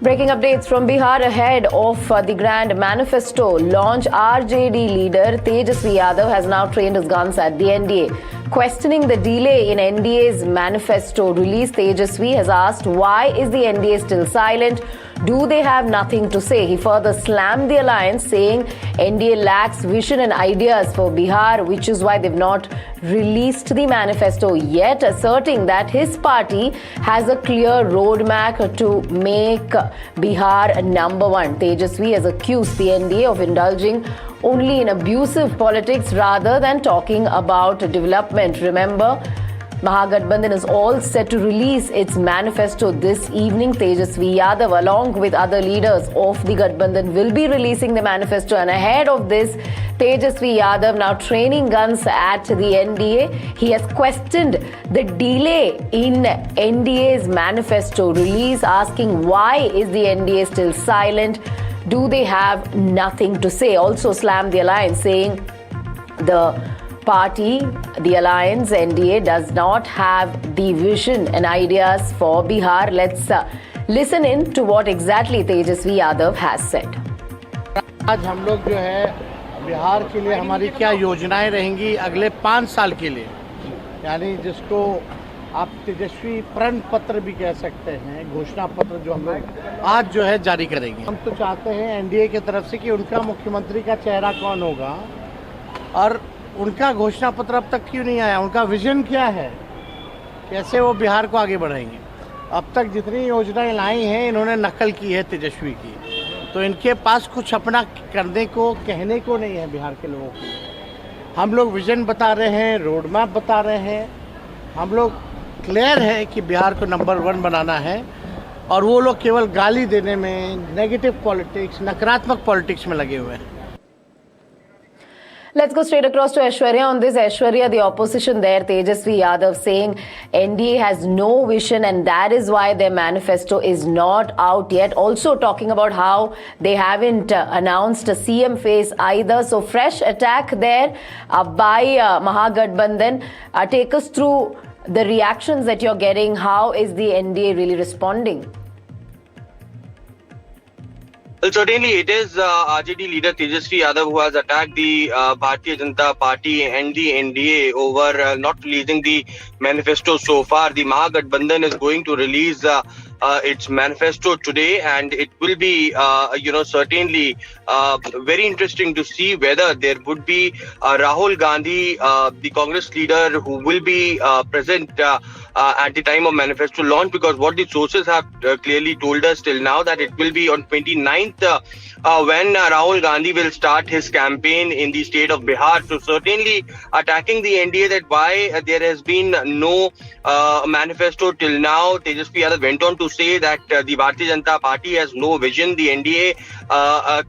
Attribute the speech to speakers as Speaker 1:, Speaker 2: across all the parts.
Speaker 1: Breaking updates from Bihar ahead of the Grand Manifesto launch. RJD leader Tejasvi Yadav has now trained his guns at the NDA. Questioning the delay in NDA's manifesto release, Tejasvi has asked why is the NDA still silent? Do they have nothing to say? He further slammed the alliance, saying NDA lacks vision and ideas for Bihar, which is why they've not released the manifesto yet, asserting that his party has a clear roadmap to make Bihar number one. Tejasvi has accused the NDA of indulging only in abusive politics rather than talking about development. Remember, Mahagathbandhan is all set to release its manifesto this evening. Tejasvi Yadav, along with other leaders of the Gathbandhan, will be releasing the manifesto. And ahead of this, Tejasvi Yadav now training guns at the NDA. He has questioned the delay in NDA's manifesto release, asking why is the NDA still silent? Do they have nothing to say? Also slammed the alliance, saying the party, the alliance, NDA, does not have the vision and ideas for Bihar. Let's listen in to what exactly Tejasvi Yadav has said.
Speaker 2: आज हम लोग जो है बिहार के लिए हमारी क्या योजनाएं रहेंगी अगले 5 साल के लिए, यानी जिसको आप तेजस्वी प्रण पत्र भी कह सकते हैं, घोषणा पत्र जो हम लोग आज जो है जारी करेंगे। हम तो चाहते हैं एनडीए की तरफ से कि उनका मुख्यमंत्री का चेहरा कौन होगा और उनका घोषणा पत्र अब तक क्यों नहीं आया, उनका विजन क्या है, कैसे वो बिहार को आगे बढ़ाएंगे। अब तक जितनी योजनाएं लाई हैं इन्होंने नकल की है तेजस्वी की, तो इनके पास कुछ अपना करने को कहने को नहीं है बिहार के लोगों को। हम लोग विजन बता रहे हैं, रोड मैप बता रहे हैं, हम लोग क्लियर है कि बिहार को नंबर 1 बनाना है और वो लोग केवल गाली देने में, नेगेटिव पॉलिटिक्स, नकारात्मक पॉलिटिक्स में लगे हुए हैं।
Speaker 1: Let's go straight across to Aishwarya on this. Aishwarya, the opposition there, Tejasvi Yadav, saying NDA has no vision and that is why their manifesto is not out yet. Also talking about how they haven't announced a CM face either. So fresh attack there by Mahagathbandhan. Take us through the reactions that you're getting. How is the NDA really responding?
Speaker 3: Well, certainly it is RJD leader Tejasvi Yadav who has attacked the Bharatiya Janata Party and the NDA over not releasing the manifesto so far. The Mahagathbandhan is going to release its manifesto today, and it will be, certainly very interesting to see whether there would be Rahul Gandhi, the Congress leader, who will be present at the time of manifesto launch, because what the sources have clearly told us till now that it will be on 29th when Rahul Gandhi will start his campaign in the state of Bihar. So certainly attacking the NDA that why there has been no manifesto till now. Tejasvi Yadav went on to say that the Bharatiya Janata Party has no vision. The NDA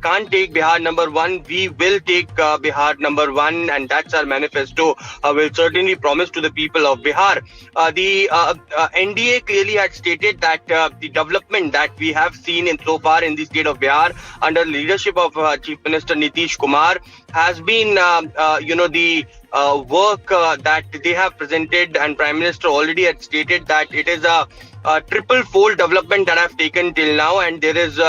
Speaker 3: can't take Bihar number 1. We will take Bihar number 1, and that's our manifesto. Will certainly promise to the people of Bihar. The NDA clearly had stated that the development that we have seen in so far in the state of Bihar under the leadership of Chief Minister Nitish Kumar has been, the work that they have presented, and Prime Minister already had stated that it is a triple fold development that have taken till now, and there is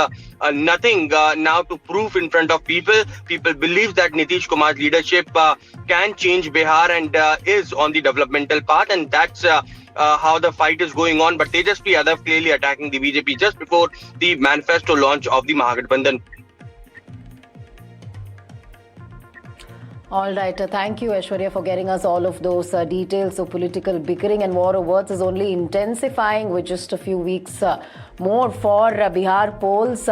Speaker 3: nothing now to prove in front of people. People believe that Nitish Kumar's leadership can change Bihar and is on the developmental path, and that's how the fight is going on. But Tejasvi Yadav clearly attacking the BJP just before the manifesto launch of the Mahagathbandhan.
Speaker 1: All right. Thank you, Aishwarya, for getting us all of those details. So political bickering and war of words is only intensifying with just a few weeks more for Bihar polls.